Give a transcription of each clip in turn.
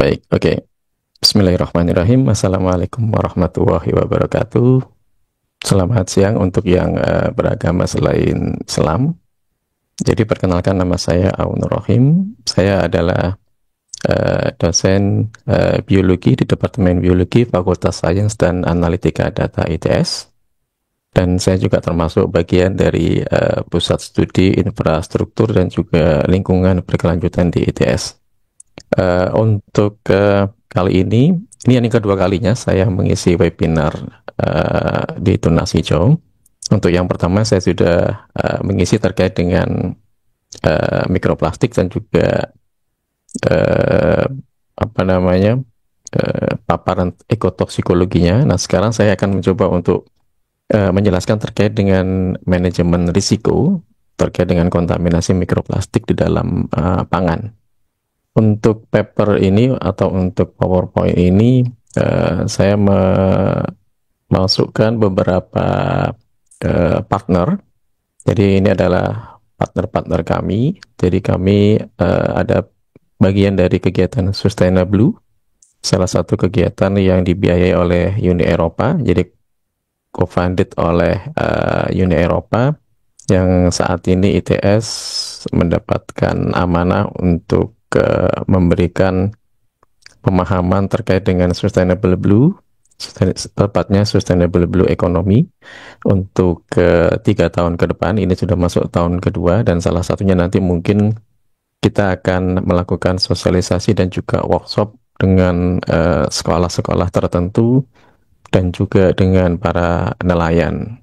Baik, oke. Bismillahirrahmanirrahim. Assalamualaikum warahmatullahi wabarakatuh. Selamat siang untuk yang beragama selain Islam. Jadi perkenalkan, nama saya Aun Nur Rohim. Saya adalah dosen biologi di Departemen Biologi Fakultas Sains dan Analitika Data ITS. Dan saya juga termasuk bagian dari Pusat Studi Infrastruktur dan juga Lingkungan Berkelanjutan di ITS. Untuk kali ini yang kedua kalinya saya mengisi webinar di Tunas Hijau. Untuk yang pertama saya sudah mengisi terkait dengan mikroplastik dan juga uh, apa namanya paparan ekotoksikologinya. Nah, sekarang saya akan mencoba untuk menjelaskan terkait dengan manajemen risiko terkait dengan kontaminasi mikroplastik di dalam pangan. Untuk paper ini atau untuk PowerPoint ini saya memasukkan beberapa partner. Jadi ini adalah partner-partner kami. Jadi kami ada bagian dari kegiatan Sustainable, salah satu kegiatan yang dibiayai oleh Uni Eropa. Jadi co-funded oleh Uni Eropa, yang saat ini ITS mendapatkan amanah untuk memberikan pemahaman terkait dengan Sustainable Blue, tepatnya Sustainable Blue Economy, untuk 3 tahun ke depan. Ini sudah masuk tahun kedua, dan salah satunya nanti mungkin kita akan melakukan sosialisasi dan juga workshop dengan sekolah-sekolah tertentu dan juga dengan para nelayan.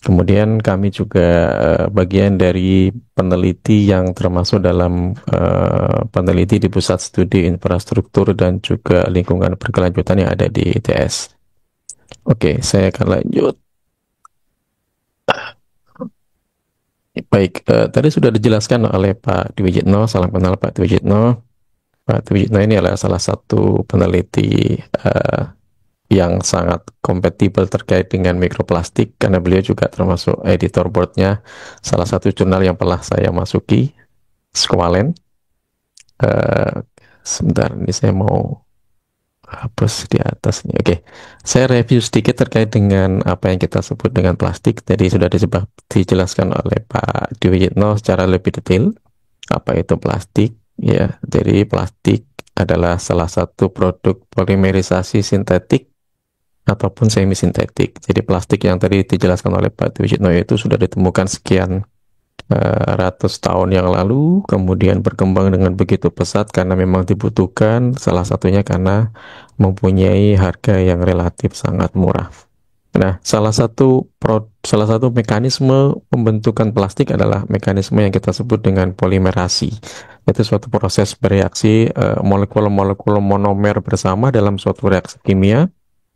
Kemudian kami juga bagian dari peneliti yang termasuk dalam peneliti di Pusat Studi Infrastruktur dan juga Lingkungan Berkelanjutan yang ada di ITS. Oke, saya akan lanjut. Baik, tadi sudah dijelaskan oleh Pak Dwi Jitno. Salam kenal Pak Dwi Jitno. Pak Dwi Jitno ini adalah salah satu peneliti yang sangat kompatibel terkait dengan mikroplastik, karena beliau juga termasuk editor boardnya salah satu jurnal yang pernah saya masuki, Squalen. Sebentar, ini saya mau hapus di atas ini. Oke, saya review sedikit terkait dengan apa yang kita sebut dengan plastik. Jadi sudah dijelaskan oleh Pak Dwi Yitno secara lebih detail apa itu plastik. Ya, jadi plastik adalah salah satu produk polimerisasi sintetik ataupun semi sintetik. Jadi plastik yang tadi dijelaskan oleh Pak Dwi Yitno itu sudah ditemukan sekian ratus tahun yang lalu, kemudian berkembang dengan begitu pesat karena memang dibutuhkan, salah satunya karena mempunyai harga yang relatif sangat murah. Nah, salah satu mekanisme pembentukan plastik adalah mekanisme yang kita sebut dengan polimerasi. Itu suatu proses bereaksi molekul-molekul monomer bersama dalam suatu reaksi kimia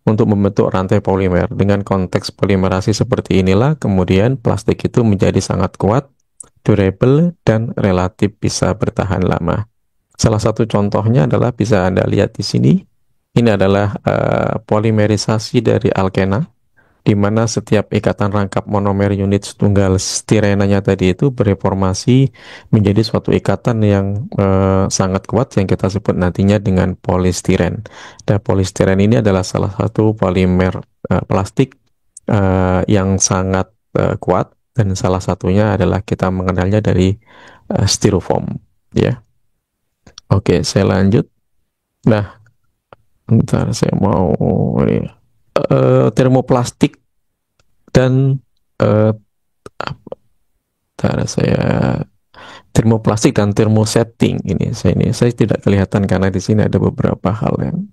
untuk membentuk rantai polimer. Dengan konteks polimerasi seperti inilah, kemudian plastik itu menjadi sangat kuat, durable, dan relatif bisa bertahan lama. Salah satu contohnya adalah bisa Anda lihat di sini. Ini adalah polimerisasi dari alkena, di mana setiap ikatan rangkap monomer unit tunggal stirenanya tadi itu bereformasi menjadi suatu ikatan yang sangat kuat yang kita sebut nantinya dengan polistiren. Dan polistiren ini adalah salah satu polimer plastik yang sangat kuat, dan salah satunya adalah kita mengenalnya dari styrofoam, ya. Oke, saya lanjut. Nah, bentar, saya mau ini termoplastik dan uh, saya termoplastik dan termosetting ini saya tidak kelihatan karena di sini ada beberapa hal yang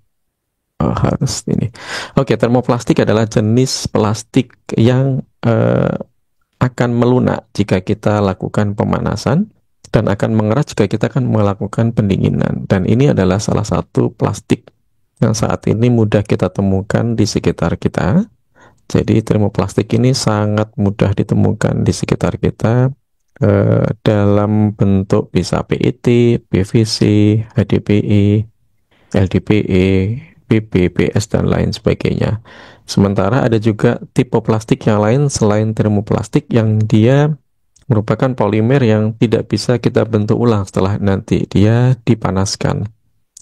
harus ini. Oke, termoplastik adalah jenis plastik yang akan melunak jika kita lakukan pemanasan dan akan mengeras jika kita akan melakukan pendinginan. Dan ini adalah salah satu plastik yang saat ini mudah kita temukan di sekitar kita. Jadi termoplastik ini sangat mudah ditemukan di sekitar kita dalam bentuk bisa PET, PVC, HDPE, LDPE, PP, PS, dan lain sebagainya. Sementara ada juga tipe plastik yang lain selain termoplastik yang dia merupakan polimer yang tidak bisa kita bentuk ulang setelah nanti dia dipanaskan.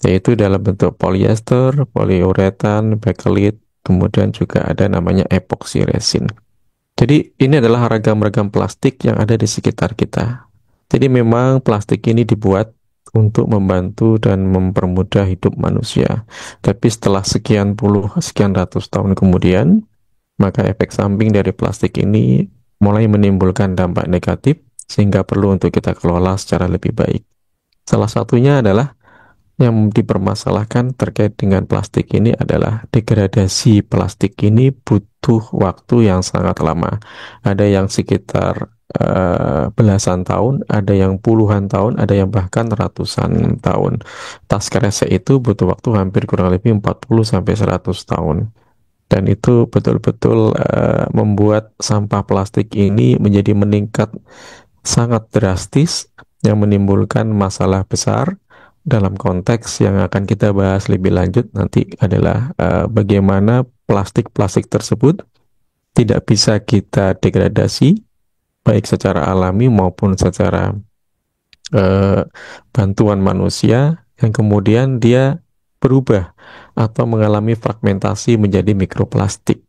yaitu dalam bentuk polyester, poliuretan, bakelit, kemudian juga ada namanya epoxy resin. Jadi ini adalah ragam-ragam plastik yang ada di sekitar kita. Jadi memang plastik ini dibuat untuk membantu dan mempermudah hidup manusia. Tapi setelah sekian puluh, sekian ratus tahun kemudian, maka efek samping dari plastik ini mulai menimbulkan dampak negatif sehingga perlu untuk kita kelola secara lebih baik. Salah satunya adalah yang dipermasalahkan terkait dengan plastik ini adalah degradasi plastik ini butuh waktu yang sangat lama. Ada yang sekitar belasan tahun, ada yang puluhan tahun, ada yang bahkan ratusan tahun. Tas kresek itu butuh waktu hampir kurang lebih 40 sampai 100 tahun. Dan itu betul-betul membuat sampah plastik ini menjadi meningkat sangat drastis yang menimbulkan masalah besar dalam konteks yang akan kita bahas lebih lanjut nanti adalah bagaimana plastik-plastik tersebut tidak bisa kita degradasi baik secara alami maupun secara eh, bantuan manusia yang kemudian dia berubah atau mengalami fragmentasi menjadi mikroplastik.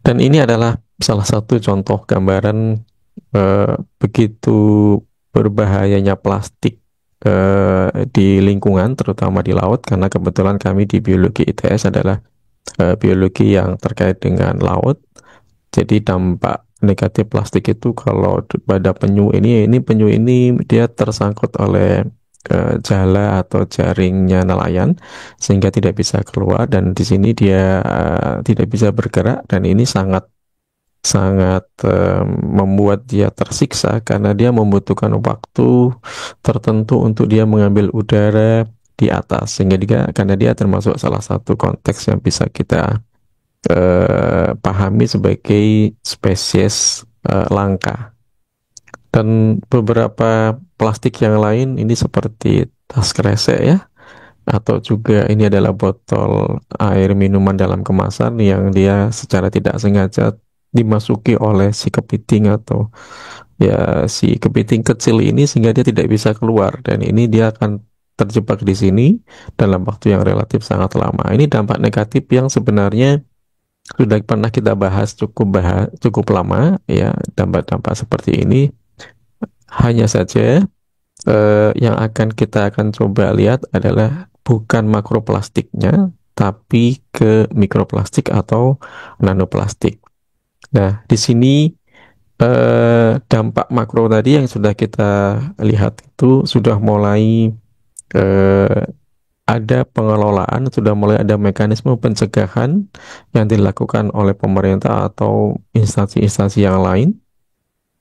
Dan ini adalah salah satu contoh gambaran begitu berbahayanya plastik di lingkungan, terutama di laut, karena kebetulan kami di biologi ITS adalah biologi yang terkait dengan laut. Jadi dampak negatif plastik itu kalau pada penyu ini dia tersangkut oleh jala atau jaringnya nelayan sehingga tidak bisa keluar dan di sini dia tidak bisa bergerak dan ini sangat sangat membuat dia tersiksa karena dia membutuhkan waktu tertentu untuk dia mengambil udara di atas sehingga dia karena dia termasuk salah satu konteks yang bisa kita pahami sebagai spesies langka. Dan beberapa plastik yang lain ini seperti tas kresek ya, atau juga ini adalah botol air minuman dalam kemasan yang dia secara tidak sengaja dimasuki oleh si kepiting atau ya si kepiting kecil ini sehingga dia tidak bisa keluar dan ini dia akan terjebak di sini dalam waktu yang relatif sangat lama. Ini dampak negatif yang sebenarnya sudah pernah kita bahas cukup lama ya dampak-dampak seperti ini. Hanya saja yang kita akan coba lihat adalah bukan makroplastiknya tapi ke mikroplastik atau nanoplastik. Nah, di sini dampak makro tadi yang sudah kita lihat itu sudah mulai eh, ada pengelolaan, sudah mulai ada mekanisme pencegahan yang dilakukan oleh pemerintah atau instansi-instansi yang lain.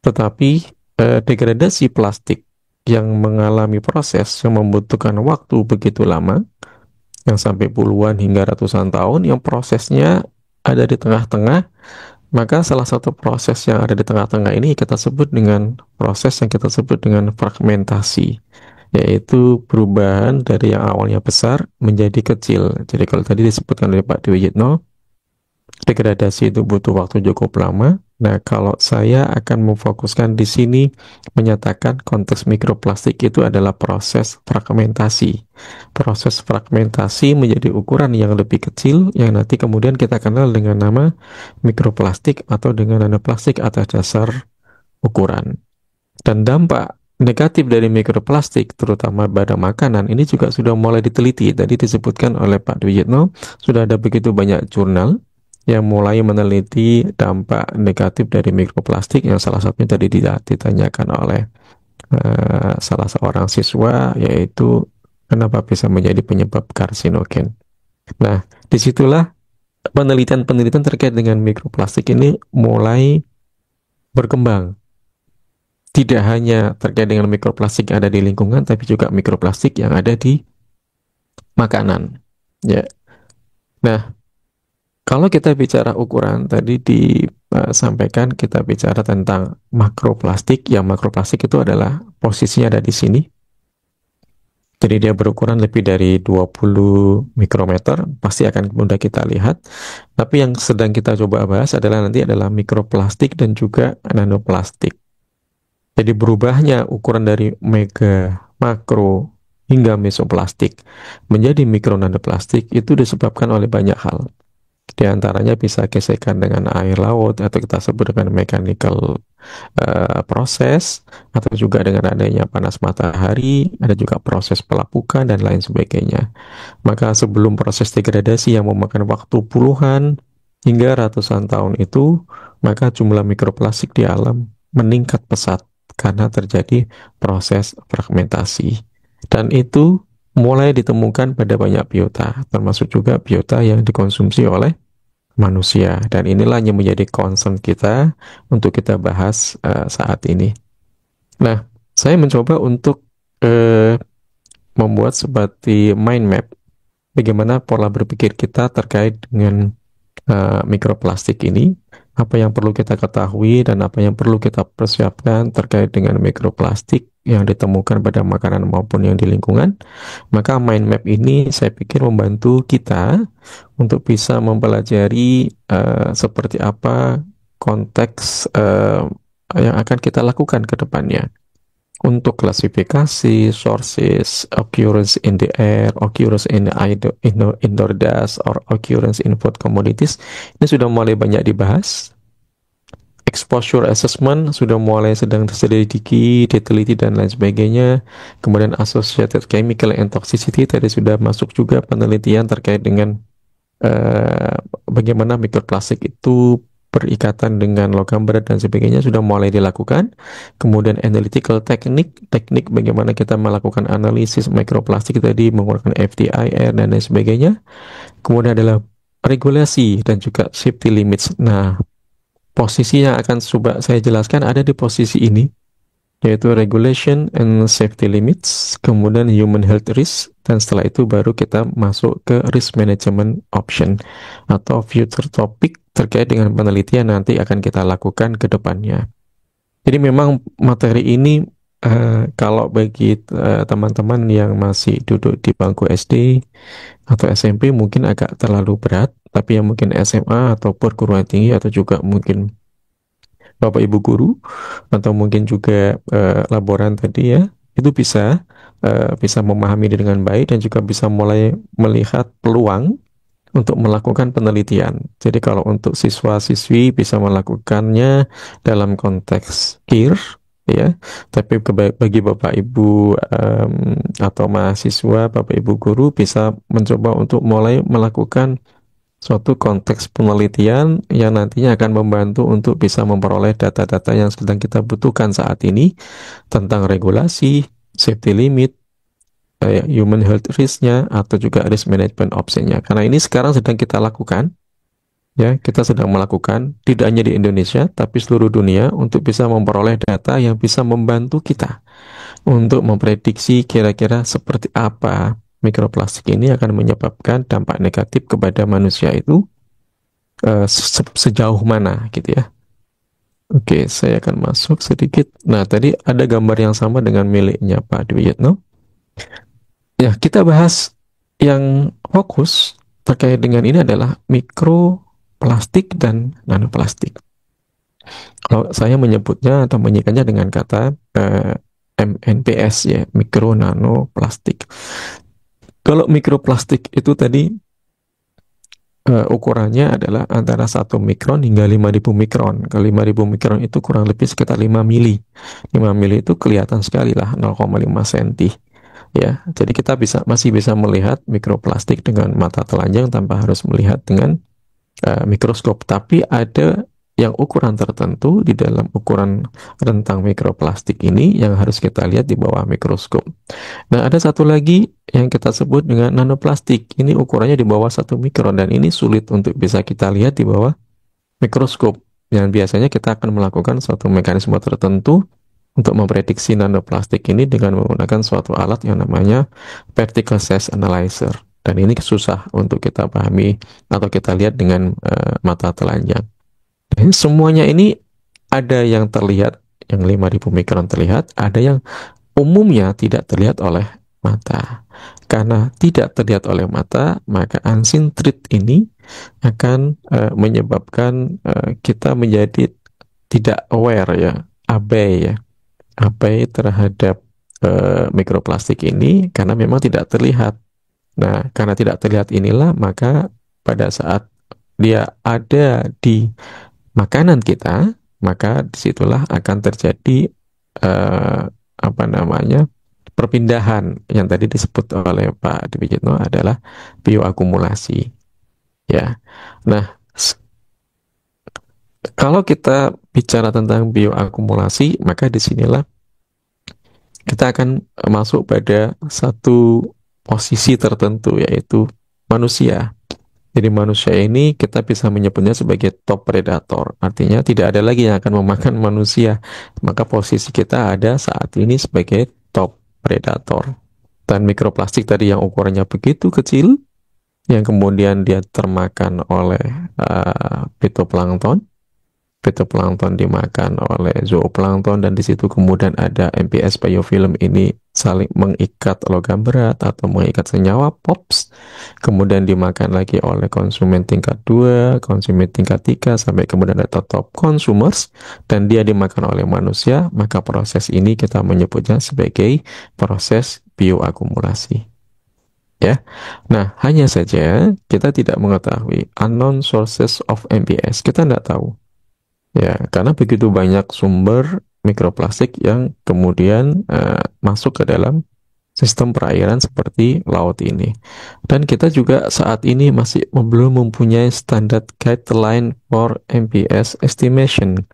Tetapi degradasi plastik yang mengalami proses yang membutuhkan waktu begitu lama, yang sampai puluhan hingga ratusan tahun, yang prosesnya ada di tengah-tengah, maka salah satu proses yang ada di tengah-tengah ini kita sebut dengan proses yang kita sebut dengan fragmentasi, yaitu perubahan dari yang awalnya besar menjadi kecil. Jadi kalau tadi disebutkan oleh Pak Dwi Yitno, degradasi itu butuh waktu cukup lama. Nah, kalau saya akan memfokuskan di sini menyatakan konteks mikroplastik itu adalah proses fragmentasi. Proses fragmentasi menjadi ukuran yang lebih kecil yang nanti kemudian kita kenal dengan nama mikroplastik atau dengan nanoplastik atas dasar ukuran. Dan dampak negatif dari mikroplastik, terutama pada makanan, ini juga sudah mulai diteliti. Tadi disebutkan oleh Pak Dwi Yitno, sudah ada begitu banyak jurnal yang mulai meneliti dampak negatif dari mikroplastik, yang salah satunya tadi ditanyakan oleh salah seorang siswa, yaitu kenapa bisa menjadi penyebab karsinogen. Nah, disitulah penelitian-penelitian terkait dengan mikroplastik ini mulai berkembang. Tidak hanya terkait dengan mikroplastik yang ada di lingkungan, tapi juga mikroplastik yang ada di makanan. Ya. Nah, kalau kita bicara ukuran, tadi disampaikan kita bicara tentang makroplastik. Yang makroplastik itu adalah posisinya ada di sini. Jadi dia berukuran lebih dari 20 mikrometer, pasti akan mudah kita lihat. Tapi yang sedang kita coba bahas adalah nanti adalah mikroplastik dan juga nanoplastik. Jadi berubahnya ukuran dari mega, makro, hingga mesoplastik menjadi mikronanoplastik itu disebabkan oleh banyak hal. Di antaranya bisa gesekan dengan air laut atau kita sebut dengan mechanical proses, atau juga dengan adanya panas matahari, ada juga proses pelapukan dan lain sebagainya. Maka sebelum proses degradasi yang memakan waktu puluhan hingga ratusan tahun itu, maka jumlah mikroplastik di alam meningkat pesat karena terjadi proses fragmentasi. Dan itu mulai ditemukan pada banyak biota, termasuk juga biota yang dikonsumsi oleh manusia. Dan inilah yang menjadi concern kita untuk kita bahas saat ini. Nah, saya mencoba untuk uh, membuat seperti mind map bagaimana pola berpikir kita terkait dengan mikroplastik ini, apa yang perlu kita ketahui dan apa yang perlu kita persiapkan terkait dengan mikroplastik yang ditemukan pada makanan maupun yang di lingkungan. Maka mind map ini saya pikir membantu kita untuk bisa mempelajari seperti apa konteks yang akan kita lakukan ke depannya untuk klasifikasi, sources, occurrence in the air, occurrence in the indoor dust, or occurrence in food commodities. Ini sudah mulai banyak dibahas. Exposure assessment sudah mulai sedang diselidiki, diteliti dan lain sebagainya. Kemudian associated chemical and toxicity tadi sudah masuk juga penelitian terkait dengan bagaimana mikroplastik itu berikatan dengan logam berat dan sebagainya sudah mulai dilakukan. Kemudian analytical teknik bagaimana kita melakukan analisis mikroplastik tadi menggunakan FTIR dan lain sebagainya. Kemudian adalah regulasi dan juga safety limits. Nah, posisi yang akan coba saya jelaskan ada di posisi ini, yaitu regulation and safety limits, kemudian human health risk, dan setelah itu baru kita masuk ke risk management option atau future topic terkait dengan penelitian nanti akan kita lakukan ke depannya. Jadi memang materi ini kalau bagi teman-teman yang masih duduk di bangku SD atau SMP mungkin agak terlalu berat, tapi yang mungkin SMA atau perguruan tinggi atau juga mungkin Bapak Ibu guru atau mungkin juga laboran tadi ya, itu bisa memahami dengan baik dan juga bisa mulai melihat peluang untuk melakukan penelitian. Jadi kalau untuk siswa-siswi bisa melakukannya dalam konteks KIR ya, tapi bagi Bapak Ibu atau mahasiswa, Bapak Ibu guru bisa mencoba untuk mulai melakukan suatu konteks penelitian yang nantinya akan membantu untuk bisa memperoleh data-data yang sedang kita butuhkan saat ini tentang regulasi, safety limit, human health risk-nya, atau juga risk management option-nya. Karena ini sekarang sedang kita lakukan, ya, kita sedang melakukan tidak hanya di Indonesia, tapi seluruh dunia untuk bisa memperoleh data yang bisa membantu kita untuk memprediksi kira-kira seperti apa mikroplastik ini akan menyebabkan dampak negatif kepada manusia itu sejauh mana gitu ya. Oke, saya akan masuk sedikit. Nah, tadi ada gambar yang sama dengan miliknya Pak Dwi Yitno. Ya, kita bahas yang fokus terkait dengan ini adalah mikroplastik dan nanoplastik. Kalau saya menyebutnya atau menyingkatnya dengan kata MNPS ya, mikro nanoplastik. Kalau mikroplastik itu tadi ukurannya adalah antara 1 mikron hingga 5.000 mikron. Kalau 5.000 mikron itu kurang lebih sekitar 5 mili. 5 mili itu kelihatan sekali lah, 0,5 cm. Ya, jadi kita masih bisa melihat mikroplastik dengan mata telanjang tanpa harus melihat dengan mikroskop. Tapi ada yang ukuran tertentu di dalam ukuran rentang mikroplastik ini yang harus kita lihat di bawah mikroskop. Nah, ada satu lagi yang kita sebut dengan nanoplastik. Ini ukurannya di bawah 1 mikron dan ini sulit untuk bisa kita lihat di bawah mikroskop. Dan biasanya kita akan melakukan suatu mekanisme tertentu untuk memprediksi nanoplastik ini dengan menggunakan suatu alat yang namanya particle size analyzer. Dan ini susah untuk kita pahami atau kita lihat dengan mata telanjang. Dan semuanya ini ada yang terlihat, yang 5.000 mikron terlihat, ada yang umumnya tidak terlihat oleh mata. Karena tidak terlihat oleh mata, maka unseen truth ini akan menyebabkan kita menjadi tidak aware ya, abai ya, abai terhadap mikroplastik ini karena memang tidak terlihat. Nah, karena tidak terlihat inilah, maka pada saat dia ada di makanan kita, maka disitulah akan terjadi eh, apa namanya perpindahan yang tadi disebut oleh Pak Dwi Jitno adalah bioakumulasi. Ya, nah kalau kita bicara tentang bioakumulasi, maka disinilah kita akan masuk pada satu posisi tertentu, yaitu manusia. Jadi manusia ini kita bisa menyebutnya sebagai top predator. Artinya tidak ada lagi yang akan memakan manusia. Maka posisi kita ada saat ini sebagai top predator. Dan mikroplastik tadi yang ukurannya begitu kecil, yang kemudian dia termakan oleh fitoplankton. Fitoplankton dimakan oleh zooplankton dan di situ kemudian ada MPS biofilm ini saling mengikat logam berat atau mengikat senyawa POPs, kemudian dimakan lagi oleh konsumen tingkat 2, konsumen tingkat 3 sampai kemudian ada top consumers dan dia dimakan oleh manusia, maka proses ini kita menyebutnya sebagai proses bioakumulasi. Ya, nah hanya saja kita tidak mengetahui unknown sources of MPS, kita tidak tahu. Ya, karena begitu banyak sumber mikroplastik yang kemudian masuk ke dalam sistem perairan seperti laut ini. Dan kita juga saat ini masih belum mempunyai standar guideline for MPS estimation.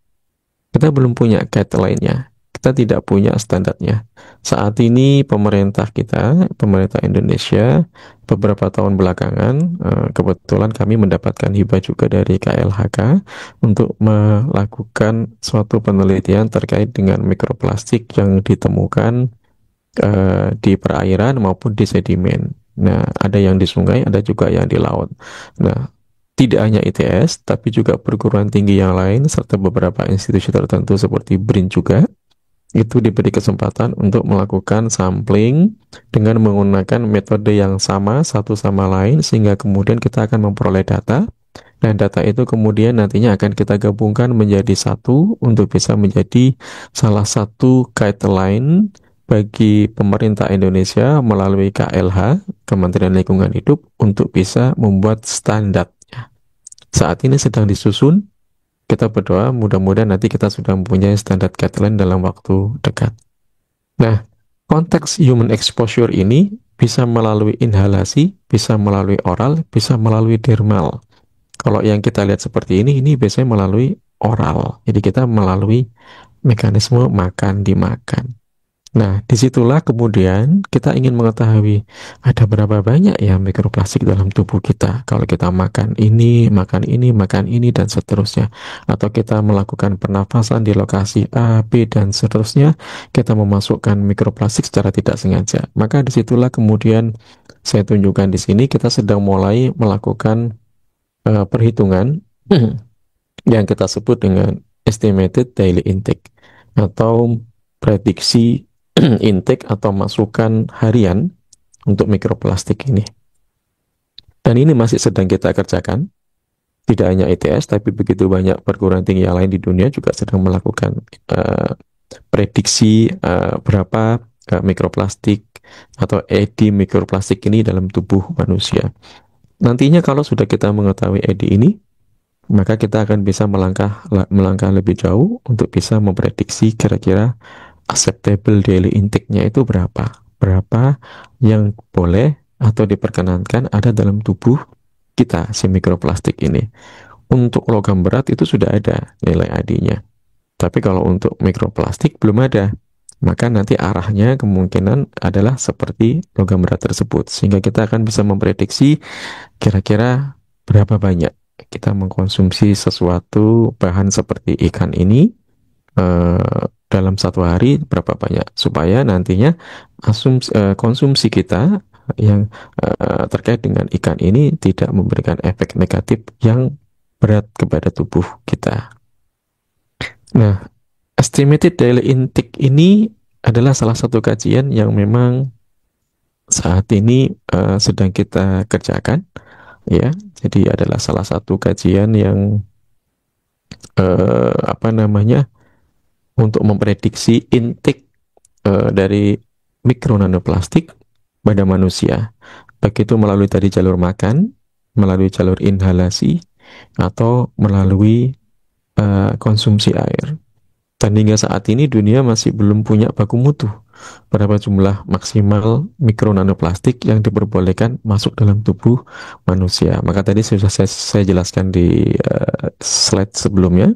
Kita belum punya guideline-nya. Kita tidak punya standarnya. Saat ini pemerintah kita, pemerintah Indonesia, beberapa tahun belakangan, kebetulan kami mendapatkan hibah juga dari KLHK untuk melakukan suatu penelitian terkait dengan mikroplastik yang ditemukan di perairan maupun di sedimen. Nah, ada yang di sungai, ada juga yang di laut. Nah, tidak hanya ITS, tapi juga perguruan tinggi yang lain, serta beberapa institusi tertentu seperti BRIN juga, itu diberi kesempatan untuk melakukan sampling dengan menggunakan metode yang sama satu sama lain, sehingga kemudian kita akan memperoleh data, dan data itu kemudian nantinya akan kita gabungkan menjadi satu untuk bisa menjadi salah satu guideline bagi pemerintah Indonesia melalui KLH, Kementerian Lingkungan Hidup, untuk bisa membuat standar. Saat ini sedang disusun, kita berdoa mudah-mudahan nanti kita sudah mempunyai standar guideline dalam waktu dekat. Nah, konteks human exposure ini bisa melalui inhalasi, bisa melalui oral, bisa melalui dermal. Kalau yang kita lihat seperti ini biasanya melalui oral. Jadi kita melalui mekanisme makan dimakan. Nah, disitulah kemudian kita ingin mengetahui ada berapa banyak ya mikroplastik dalam tubuh kita. Kalau kita makan ini, makan ini, makan ini, dan seterusnya. Atau kita melakukan pernafasan di lokasi A, B, dan seterusnya, kita memasukkan mikroplastik secara tidak sengaja. Maka disitulah kemudian saya tunjukkan di sini kita sedang mulai melakukan perhitungan yang kita sebut dengan estimated daily intake atau prediksi intake atau masukan harian untuk mikroplastik ini. Dan ini masih sedang kita kerjakan. Tidak hanya ITS, tapi begitu banyak perguruan tinggi yang lain di dunia juga sedang melakukan prediksi berapa mikroplastik atau edi mikroplastik ini dalam tubuh manusia. Nantinya kalau sudah kita mengetahui edi ini, maka kita akan bisa melangkah lebih jauh untuk bisa memprediksi kira-kira acceptable daily intake-nya itu berapa. Berapa yang boleh atau diperkenankan ada dalam tubuh kita, si mikroplastik ini. Untuk logam berat itu sudah ada nilai AD-nya. Tapi kalau untuk mikroplastik belum ada. Maka nanti arahnya kemungkinan adalah seperti logam berat tersebut. Sehingga kita akan bisa memprediksi kira-kira berapa banyak kita mengkonsumsi sesuatu bahan seperti ikan ini dalam satu hari berapa banyak, supaya nantinya konsumsi kita yang terkait dengan ikan ini tidak memberikan efek negatif yang berat kepada tubuh kita. Nah, estimated daily intake ini adalah salah satu kajian yang memang saat ini sedang kita kerjakan, ya. Jadi adalah salah satu kajian yang apa namanya untuk memprediksi intake dari mikronanoplastik pada manusia. Baik itu melalui tadi jalur makan, melalui jalur inhalasi, atau melalui konsumsi air. Dan hingga saat ini dunia masih belum punya baku mutu berapa jumlah maksimal mikronanoplastik yang diperbolehkan masuk dalam tubuh manusia. Maka tadi sudah saya jelaskan di slide sebelumnya.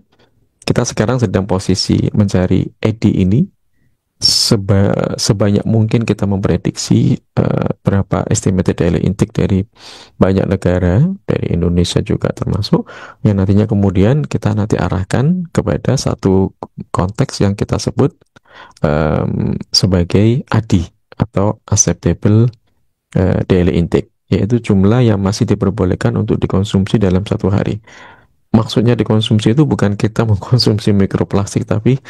Kita sekarang sedang posisi mencari ED ini sebanyak mungkin kita memprediksi berapa estimated daily intake dari banyak negara, dari Indonesia juga termasuk, yang nantinya kemudian kita nanti arahkan kepada satu konteks yang kita sebut sebagai ADI atau acceptable daily intake, yaitu jumlah yang masih diperbolehkan untuk dikonsumsi dalam satu hari. Maksudnya dikonsumsi itu bukan kita mengkonsumsi mikroplastik, tapi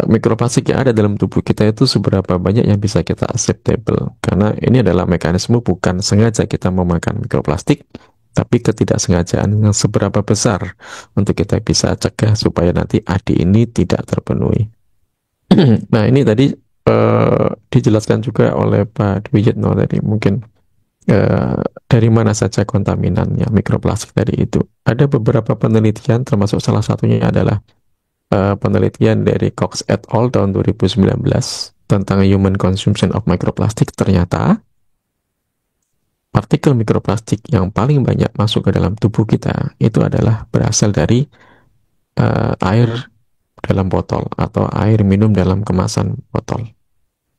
mikroplastik yang ada dalam tubuh kita itu seberapa banyak yang bisa kita acceptable. Karena ini adalah mekanisme bukan sengaja kita memakan mikroplastik, tapi ketidaksengajaan yang seberapa besar untuk kita bisa cegah supaya nanti ADI ini tidak terpenuhi. Nah, ini tadi dijelaskan juga oleh Pak Dwi Yitno tadi, mungkin dari mana saja kontaminannya mikroplastik tadi itu. Ada beberapa penelitian, termasuk salah satunya adalah penelitian dari Cox et al. Tahun 2019 tentang human consumption of microplastic. Ternyata partikel mikroplastik yang paling banyak masuk ke dalam tubuh kita itu adalah berasal dari air dalam botol atau air minum dalam kemasan botol.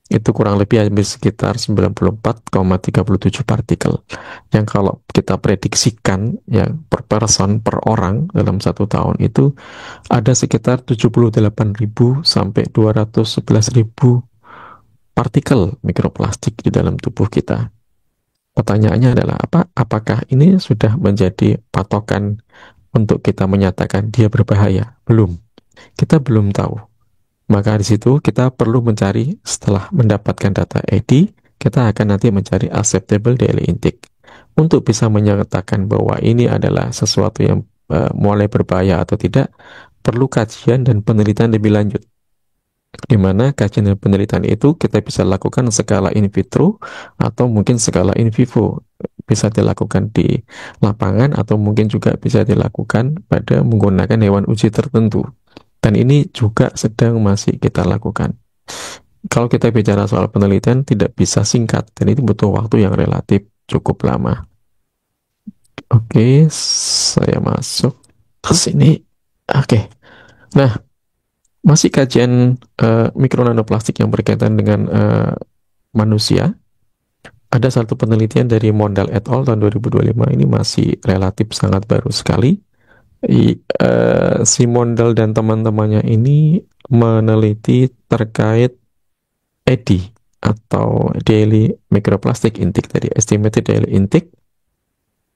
Itu kurang lebih hampir sekitar 94,37 partikel, yang kalau kita prediksikan yang per person, per orang dalam satu tahun itu ada sekitar 78.000 sampai 211.000 partikel mikroplastik di dalam tubuh kita. Pertanyaannya adalah apakah ini sudah menjadi patokan untuk kita menyatakan dia berbahaya? Belum. Kita belum tahu. Maka di situ kita perlu mencari, setelah mendapatkan data ED, kita akan nanti mencari acceptable daily intake untuk bisa menyatakan bahwa ini adalah sesuatu yang mulai berbahaya atau tidak. Perlu kajian dan penelitian lebih lanjut, di mana kajian dan penelitian itu kita bisa lakukan skala in vitro atau mungkin skala in vivo, bisa dilakukan di lapangan atau mungkin juga bisa dilakukan pada menggunakan hewan uji tertentu. Dan ini juga sedang masih kita lakukan. Kalau kita bicara soal penelitian, tidak bisa singkat, dan itu butuh waktu yang relatif cukup lama. Oke, saya masuk ke sini. Oke, nah, masih kajian mikronanoplastik yang berkaitan dengan manusia. Ada satu penelitian dari Mondal et al. Tahun 2025, ini masih relatif sangat baru sekali. Si Mondal dan teman-temannya ini meneliti terkait EDI atau daily microplastic intake tadi, estimated daily intake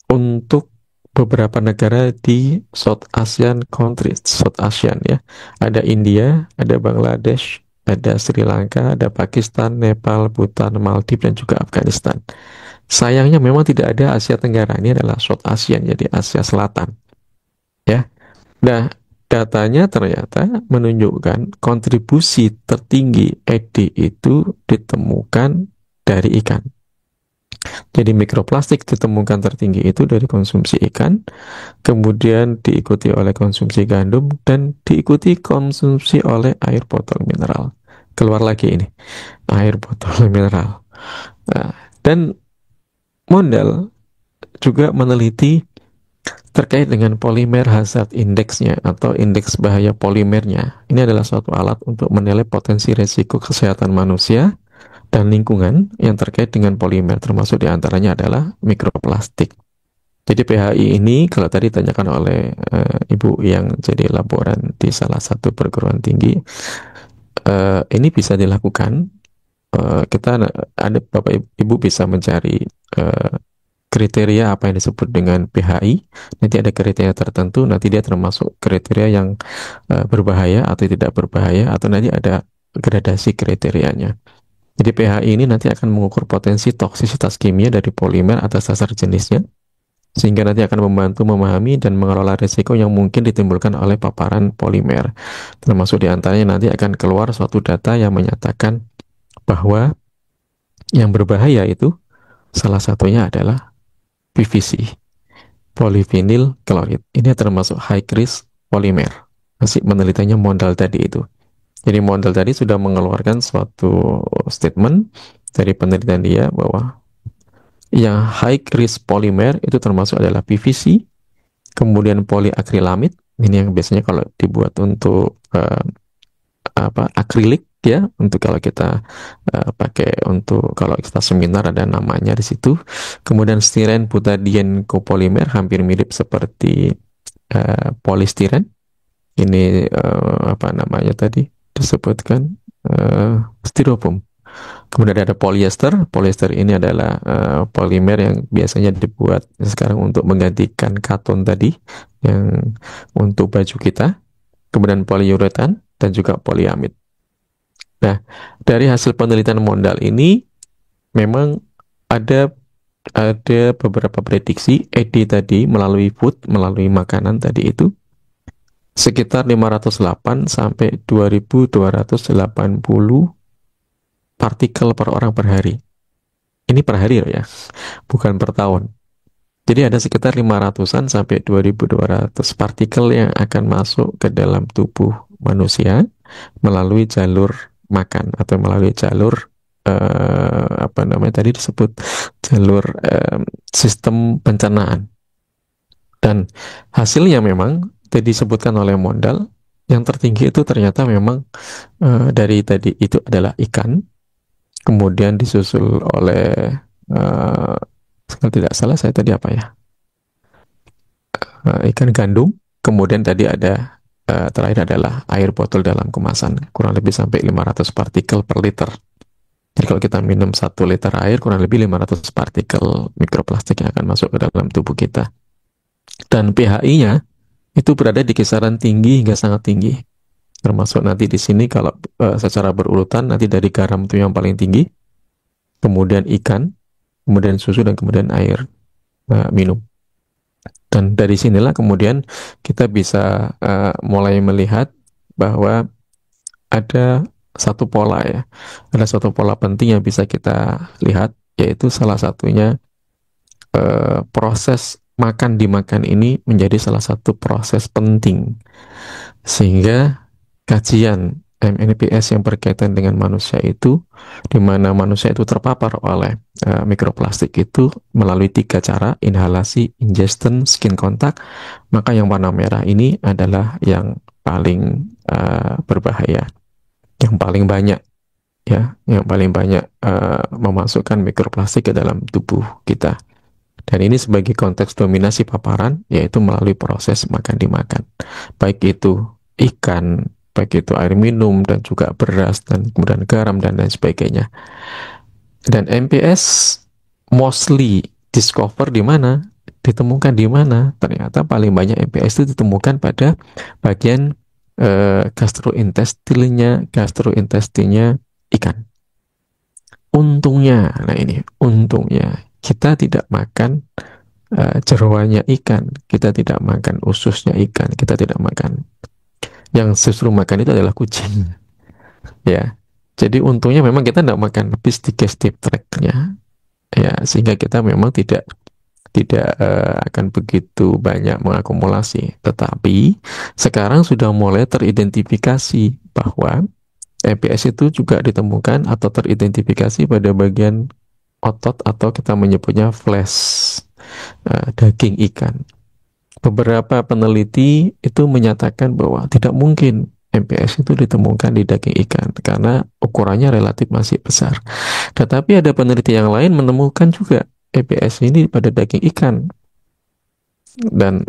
untuk beberapa negara di South Asian countries, South Asian ya. Ada India, ada Bangladesh, ada Sri Lanka, ada Pakistan, Nepal, Bhutan, Maldives, dan juga Afghanistan. Sayangnya memang tidak ada Asia Tenggara, ini adalah South Asian, jadi Asia Selatan. Ya, nah datanya ternyata menunjukkan kontribusi tertinggi ED itu ditemukan dari ikan. Jadi mikroplastik ditemukan tertinggi itu dari konsumsi ikan, kemudian diikuti oleh konsumsi gandum, dan diikuti konsumsi oleh air botol mineral. Keluar lagi ini, air botol mineral. Nah, dan Mondal juga meneliti terkait dengan polimer hazard index-nya atau indeks bahaya polimernya. Ini adalah suatu alat untuk menilai potensi resiko kesehatan manusia dan lingkungan yang terkait dengan polimer, termasuk diantaranya adalah mikroplastik. Jadi PHI ini, kalau tadi ditanyakan oleh Ibu yang jadi laboran di salah satu perguruan tinggi, ini bisa dilakukan. Kita ada Bapak Ibu bisa mencari kriteria apa yang disebut dengan PHI. Nanti ada kriteria tertentu, nanti dia termasuk kriteria yang berbahaya atau tidak berbahaya, atau nanti ada gradasi kriterianya. Jadi PHI ini nanti akan mengukur potensi toksisitas kimia dari polimer atas dasar jenisnya, sehingga nanti akan membantu memahami dan mengelola risiko yang mungkin ditimbulkan oleh paparan polimer. Termasuk diantaranya nanti akan keluar suatu data yang menyatakan bahwa Yang berbahaya itu salah satunya adalah PVC, polyvinyl chloride. Ini termasuk high risk polymer. Masih menelitinya Mondal tadi itu. Jadi Mondal tadi sudah mengeluarkan suatu statement dari penelitian dia bahwa yang high risk polymer itu termasuk adalah PVC, kemudian polyakrilamid. Ini yang biasanya kalau dibuat untuk akrilik ya, untuk kalau kita pakai untuk kalau kita seminar ada namanya di situ. Kemudian stiren butadiene copolymer hampir mirip seperti polistiren. Ini apa namanya tadi disebutkan styrofoam. Kemudian ada polyester. Polyester ini adalah polimer yang biasanya dibuat sekarang untuk menggantikan katon tadi yang untuk baju kita. Kemudian poliuretan dan juga polyamid. Nah, dari hasil penelitian Mondal ini memang ada beberapa prediksi ED tadi melalui food, melalui makanan tadi itu sekitar 508 sampai 2280 partikel per orang per hari. Ini per hari ya, bukan per tahun. Jadi ada sekitar 500-an sampai 2200 partikel yang akan masuk ke dalam tubuh manusia melalui jalur makan atau melalui jalur apa namanya tadi disebut jalur sistem pencernaan. Dan hasilnya memang tadi disebutkan oleh Mondal yang tertinggi itu ternyata memang dari tadi itu adalah ikan, kemudian disusul oleh kalau tidak salah saya tadi apa ya, ikan gandum, kemudian tadi ada terakhir adalah air botol dalam kemasan kurang lebih sampai 500 partikel per liter. Jadi kalau kita minum 1 liter air kurang lebih 500 partikel mikroplastik yang akan masuk ke dalam tubuh kita. Dan pHi-nya itu berada di kisaran tinggi hingga sangat tinggi. Termasuk nanti di sini kalau secara berurutan nanti dari garam itu yang paling tinggi, kemudian ikan, kemudian susu dan kemudian air minum. Dan dari sinilah kemudian kita bisa mulai melihat bahwa ada satu pola ya, ada satu pola penting yang bisa kita lihat, yaitu salah satunya proses makan dimakan ini menjadi salah satu proses penting sehingga kajian MNPS yang berkaitan dengan manusia itu, di mana manusia itu terpapar oleh mikroplastik itu melalui 3 cara, inhalasi, ingestion, skin contact, maka yang warna merah ini adalah yang paling berbahaya, yang paling banyak ya, yang paling banyak memasukkan mikroplastik ke dalam tubuh kita. Dan ini sebagai konteks dominasi paparan, yaitu melalui proses makan dimakan, baik itu ikan, baik itu air minum dan juga beras dan kemudian garam dan lain sebagainya. Dan MPS mostly discover di mana? Ditemukan di mana? Ternyata paling banyak MPS itu ditemukan pada bagian gastrointestinnya ikan. Untungnya, nah ini untungnya kita tidak makan jeroannya ikan, kita tidak makan ususnya ikan, kita tidak makan. Yang justru makan itu adalah kucing, ya. Jadi untungnya memang kita tidak makan habis digestive tract-nya, ya, sehingga kita memang tidak akan begitu banyak mengakumulasi. Tetapi sekarang sudah mulai teridentifikasi bahwa MPS itu juga ditemukan atau teridentifikasi pada bagian otot atau kita menyebutnya flesh, daging ikan. Beberapa peneliti itu menyatakan bahwa tidak mungkin MPS itu ditemukan di daging ikan karena ukurannya relatif masih besar. Tetapi ada peneliti yang lain menemukan juga MPS ini pada daging ikan. Dan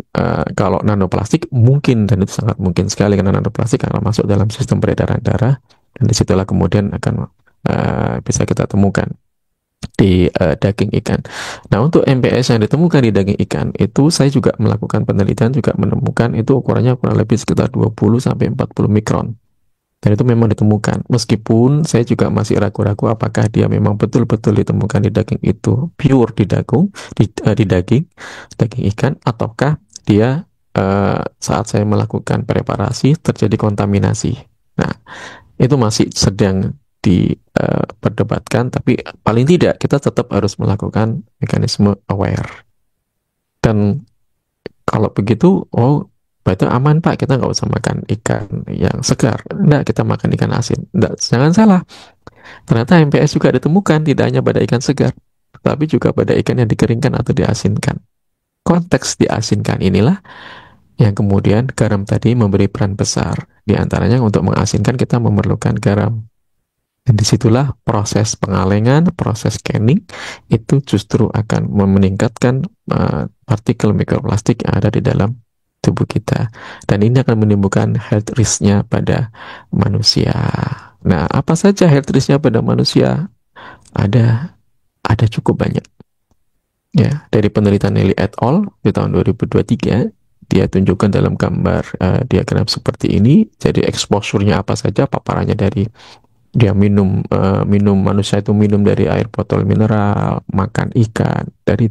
kalau nanoplastik mungkin, dan itu sangat mungkin sekali karena nanoplastik akan masuk dalam sistem peredaran darah dan disitulah kemudian akan bisa kita temukan di daging ikan. Nah, untuk MPS yang ditemukan di daging ikan itu saya juga melakukan penelitian, juga menemukan itu ukurannya kurang lebih sekitar 20 sampai 40 mikron. Dan itu memang ditemukan. Meskipun saya juga masih ragu-ragu apakah dia memang betul-betul ditemukan di daging itu pure di daging ikan, ataukah dia saat saya melakukan preparasi terjadi kontaminasi. Nah, itu masih sedang perdebatkan, tapi paling tidak kita tetap harus melakukan mekanisme aware. Dan kalau begitu, oh, berarti aman Pak, kita nggak usah makan ikan yang segar. Enggak, kita makan ikan asin. Enggak, jangan salah. Ternyata MPS juga ditemukan tidak hanya pada ikan segar, tapi juga pada ikan yang dikeringkan atau diasinkan. Konteks diasinkan inilah yang kemudian garam tadi memberi peran besar. Di antaranya untuk mengasinkan kita memerlukan garam. Dan disitulah proses pengalengan, proses scanning itu justru akan meningkatkan partikel mikroplastik yang ada di dalam tubuh kita. Dan ini akan menimbulkan health risk-nya pada manusia. Nah, apa saja health risk-nya pada manusia? Ada ada cukup banyak. Ya, dari penelitian Nelly et al. Di tahun 2023, dia tunjukkan dalam gambar diagram seperti ini. Jadi exposure-nya apa saja, paparannya dari dia minum manusia itu minum dari air botol mineral, makan ikan, dari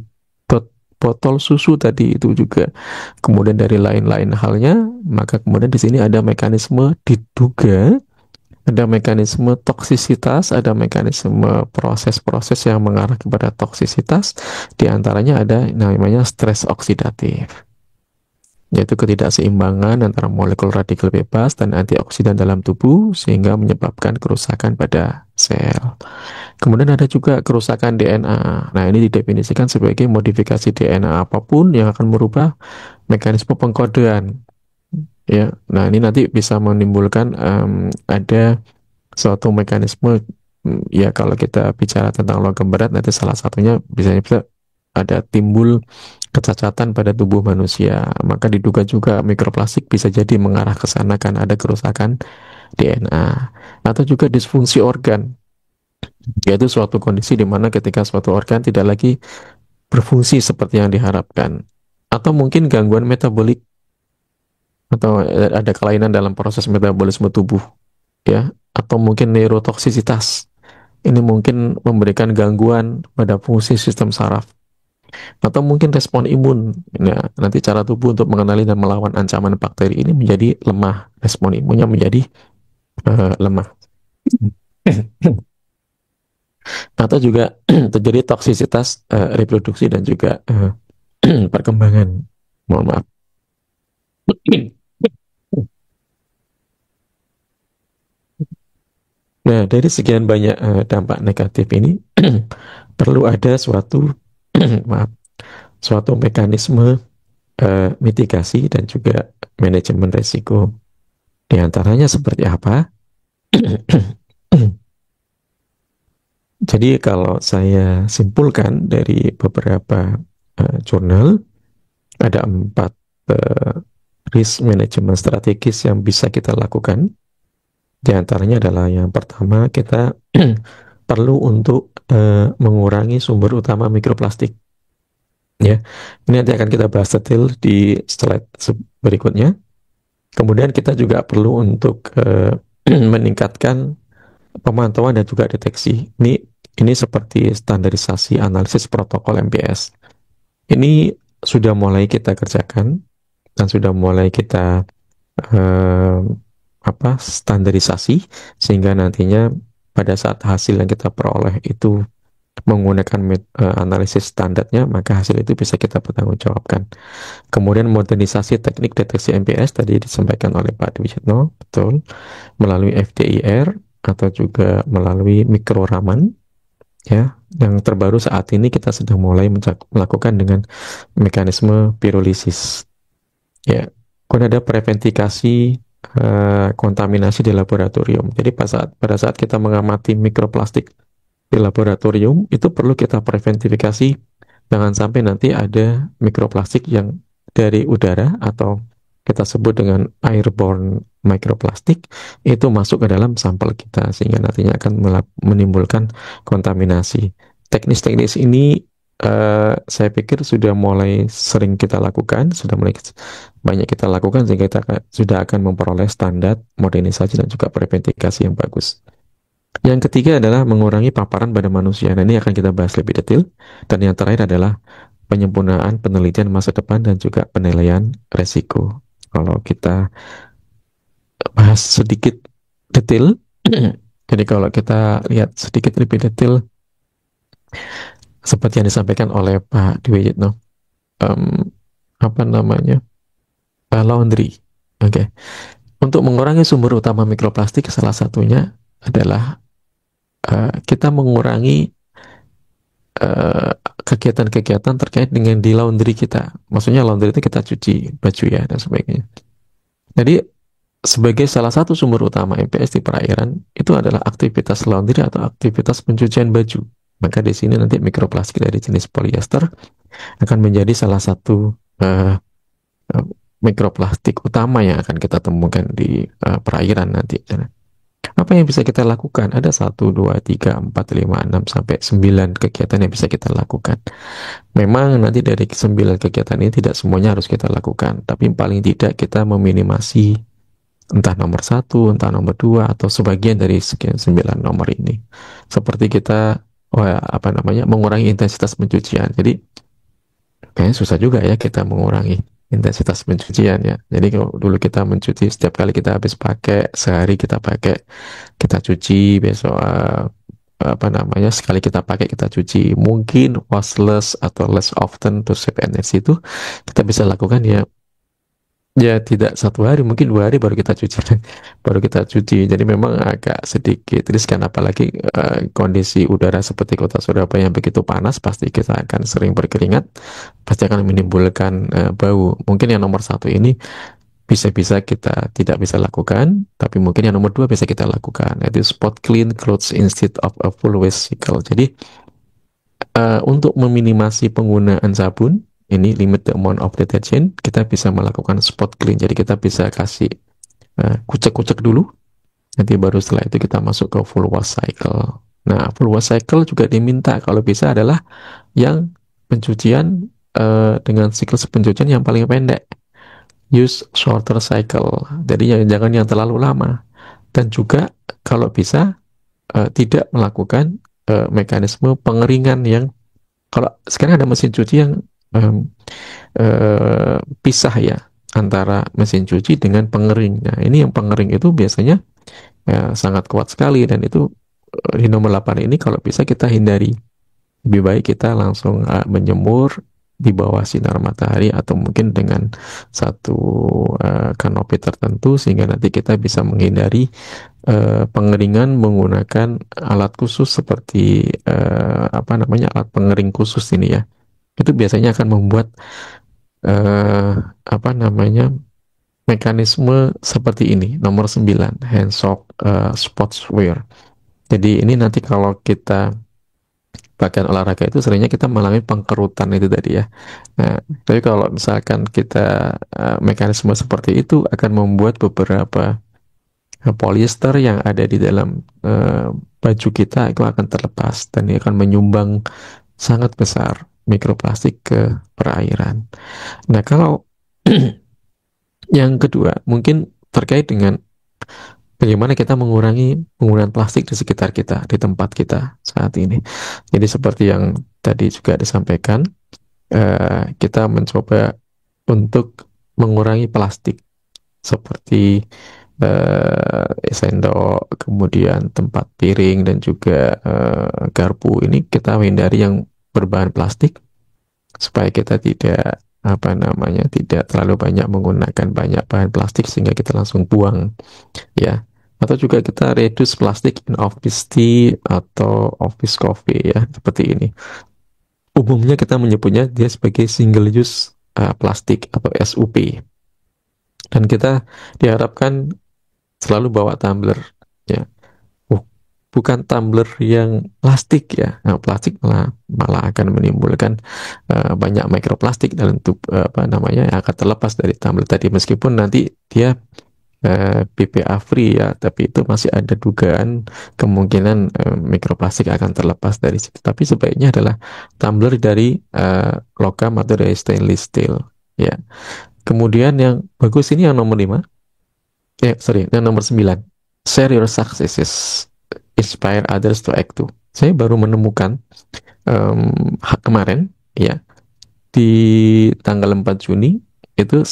botol susu tadi itu juga, kemudian dari lain-lain halnya, maka kemudian di sini ada mekanisme diduga, ada mekanisme toksisitas, ada mekanisme proses-proses yang mengarah kepada toksisitas, diantaranya ada namanya stres oksidatif, yaitu ketidakseimbangan antara molekul radikal bebas dan antioksidan dalam tubuh sehingga menyebabkan kerusakan pada sel. Kemudian ada juga kerusakan DNA. Nah, ini didefinisikan sebagai modifikasi DNA apapun yang akan merubah mekanisme pengkodean. Ya, nah ini nanti bisa menimbulkan ada suatu mekanisme, ya kalau kita bicara tentang logam berat nanti salah satunya bisa ada timbul kecacatan pada tubuh manusia. Maka diduga juga mikroplastik bisa jadi mengarah ke sana kan ada kerusakan DNA atau juga disfungsi organ, yaitu suatu kondisi di mana ketika suatu organ tidak lagi berfungsi seperti yang diharapkan, atau mungkin gangguan metabolik atau ada kelainan dalam proses metabolisme tubuh, ya, atau mungkin neurotoksisitas. Ini mungkin memberikan gangguan pada fungsi sistem saraf, atau mungkin respon imun. Nah, nanti cara tubuh untuk mengenali dan melawan ancaman bakteri ini menjadi lemah, respon imunnya menjadi lemah. Atau juga terjadi toksisitas reproduksi dan juga perkembangan. Mohon maaf. Nah, dari sekian banyak dampak negatif ini perlu ada suatu maaf, suatu mekanisme mitigasi dan juga manajemen resiko. Di antaranya seperti apa? Jadi kalau saya simpulkan dari beberapa jurnal, ada 4 risk management strategis yang bisa kita lakukan. Di antaranya adalah yang pertama, kita perlu untuk mengurangi sumber utama mikroplastik. Ya, ini nanti akan kita bahas detail di slide berikutnya. Kemudian kita juga perlu untuk meningkatkan pemantauan dan juga deteksi. Ini seperti standarisasi analisis protokol MPS. Ini sudah mulai kita kerjakan dan sudah mulai kita standarisasi sehingga nantinya pada saat hasil yang kita peroleh itu menggunakan analisis standarnya, maka hasil itu bisa kita pertanggungjawabkan. Kemudian modernisasi teknik deteksi MPS tadi disampaikan oleh Pak Dwi Yitno, betul, melalui FDIR atau juga melalui mikroraman. Ya, yang terbaru saat ini kita sedang mulai melakukan dengan mekanisme pirolisis. Ya, kemudian ada preventikasi kontaminasi di laboratorium. Jadi pada saat kita mengamati mikroplastik di laboratorium, itu perlu kita preventifikasi jangan sampai nanti ada mikroplastik yang dari udara atau kita sebut dengan airborne microplastik itu masuk ke dalam sampel kita sehingga nantinya akan menimbulkan kontaminasi. Teknis-teknis ini saya pikir sudah mulai sering kita lakukan, sudah mulai banyak kita lakukan sehingga kita sudah akan memperoleh standar modernisasi dan juga preventikasi yang bagus. Yang ketiga adalah mengurangi paparan pada manusia. Nah, ini akan kita bahas lebih detail. Dan yang terakhir adalah penyempurnaan penelitian masa depan dan juga penilaian resiko. Kalau kita bahas sedikit detail, Jadi kalau kita lihat sedikit lebih detail seperti yang disampaikan oleh Pak Dwi Yitno, em, apa namanya, laundry. Oke. Untuk mengurangi sumber utama mikroplastik, salah satunya adalah kita mengurangi eh, kegiatan-kegiatan terkait dengan di laundry kita. Maksudnya laundry itu kita cuci baju ya dan sebagainya. Jadi sebagai salah satu sumber utama MPS di perairan itu adalah aktivitas laundry atau aktivitas pencucian baju. Maka di sini nanti mikroplastik dari jenis polyester akan menjadi salah satu eh, mikroplastik utama yang akan kita temukan di perairan nanti. Apa yang bisa kita lakukan? Ada satu, dua, tiga, empat, lima, enam, sampai 9 kegiatan yang bisa kita lakukan. Memang nanti dari 9 kegiatan ini tidak semuanya harus kita lakukan, tapi paling tidak kita meminimasi entah nomor satu, entah nomor dua, atau sebagian dari sekian 9 nomor ini. Seperti kita, apa namanya, mengurangi intensitas pencucian. Jadi kayaknya susah juga ya kita mengurangi intensitas pencucian ya. Jadi kalau dulu kita mencuci setiap kali kita habis pakai, sehari kita pakai, kita cuci, besok apa namanya, sekali kita pakai kita cuci, mungkin washless atau less often to save energy itu kita bisa lakukan ya, ya tidak satu hari, mungkin 2 hari baru kita cuci. Baru kita cuci. Jadi memang agak sedikit riskan, apalagi kondisi udara seperti kota Surabaya yang begitu panas, pasti kita akan sering berkeringat, pasti akan menimbulkan bau. Mungkin yang nomor satu ini bisa-bisa kita tidak bisa lakukan, tapi mungkin yang nomor dua bisa kita lakukan, yaitu spot clean clothes instead of a full wash cycle. Jadi untuk meminimasi penggunaan sabun, ini limit the amount of detergent, kita bisa melakukan spot clean. Jadi kita bisa kasih kucek-kucek dulu, nanti baru setelah itu kita masuk ke full wash cycle. Nah, full wash cycle juga diminta kalau bisa adalah yang pencucian dengan siklus pencucian yang paling pendek. Use shorter cycle. Jadi jangan yang terlalu lama. Dan juga kalau bisa tidak melakukan mekanisme pengeringan yang, kalau sekarang ada mesin cuci yang em, pisah ya antara mesin cuci dengan pengering. Nah, ini yang pengering itu biasanya sangat kuat sekali, dan itu di nomor 8 ini kalau bisa kita hindari. Lebih baik kita langsung menjemur di bawah sinar matahari, atau mungkin dengan satu kanopi tertentu, sehingga nanti kita bisa menghindari pengeringan menggunakan alat khusus seperti apa namanya, alat pengering khusus ini ya. Itu biasanya akan membuat eh, apa namanya, mekanisme seperti ini. Nomor 9, hand soak sportswear. Jadi ini nanti kalau kita pakaian olahraga itu seringnya kita mengalami pengkerutan itu tadi ya. Nah, tapi kalau misalkan kita mekanisme seperti itu akan membuat beberapa polyester yang ada di dalam baju kita itu akan terlepas, dan ini akan menyumbang sangat besar mikroplastik ke perairan. Nah, kalau yang kedua mungkin terkait dengan bagaimana kita mengurangi penggunaan plastik di sekitar kita, di tempat kita saat ini. Jadi seperti yang tadi juga disampaikan, kita mencoba untuk mengurangi plastik seperti sendok, kemudian tempat piring, dan juga garpu. Ini kita hindari yang berbahan plastik supaya kita tidak, apa namanya, tidak terlalu banyak menggunakan banyak bahan plastik sehingga kita langsung buang ya. Atau juga kita reduce plastic in office tea atau office coffee ya, seperti ini. Umumnya kita menyebutnya dia sebagai single use plastik atau SUP. Dan kita diharapkan selalu bawa tumbler ya. Bu- Bukan tumbler yang plastik ya. Nah, plastik malah malah akan menimbulkan banyak mikroplastik dalam apa namanya, yang akan terlepas dari tumbler tadi, meskipun nanti dia BPA free ya, tapi itu masih ada dugaan kemungkinan mikroplastik akan terlepas dari situ. Tapi sebaiknya adalah tumbler dari logam atau dari stainless steel ya. Kemudian yang bagus ini yang nomor 5, sorry, yang nomor 9, share your successes, inspire others to act too. Saya baru menemukan kemarin ya, di tanggal 4 Juni itu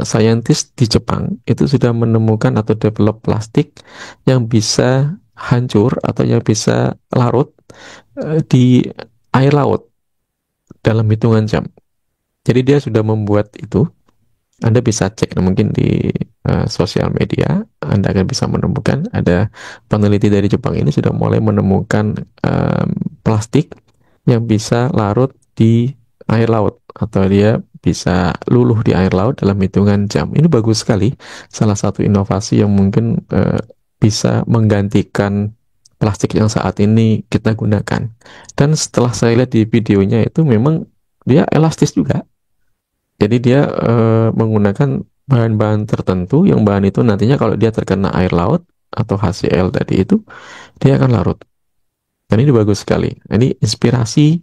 saintis di Jepang itu sudah menemukan atau develop plastik yang bisa hancur atau yang bisa larut di air laut dalam hitungan jam. Jadi dia sudah membuat itu. Anda bisa cek mungkin di sosial media, Anda akan bisa menemukan ada peneliti dari Jepang ini sudah mulai menemukan plastik yang bisa larut di air laut atau dia bisa luluh di air laut dalam hitungan jam. Ini bagus sekali, salah satu inovasi yang mungkin bisa menggantikan plastik yang saat ini kita gunakan. Dan setelah saya lihat di videonya itu memang dia elastis juga. Jadi dia menggunakan bahan-bahan tertentu yang bahan itu nantinya kalau dia terkena air laut atau HCl tadi itu dia akan larut. Dan ini bagus sekali. Ini inspirasi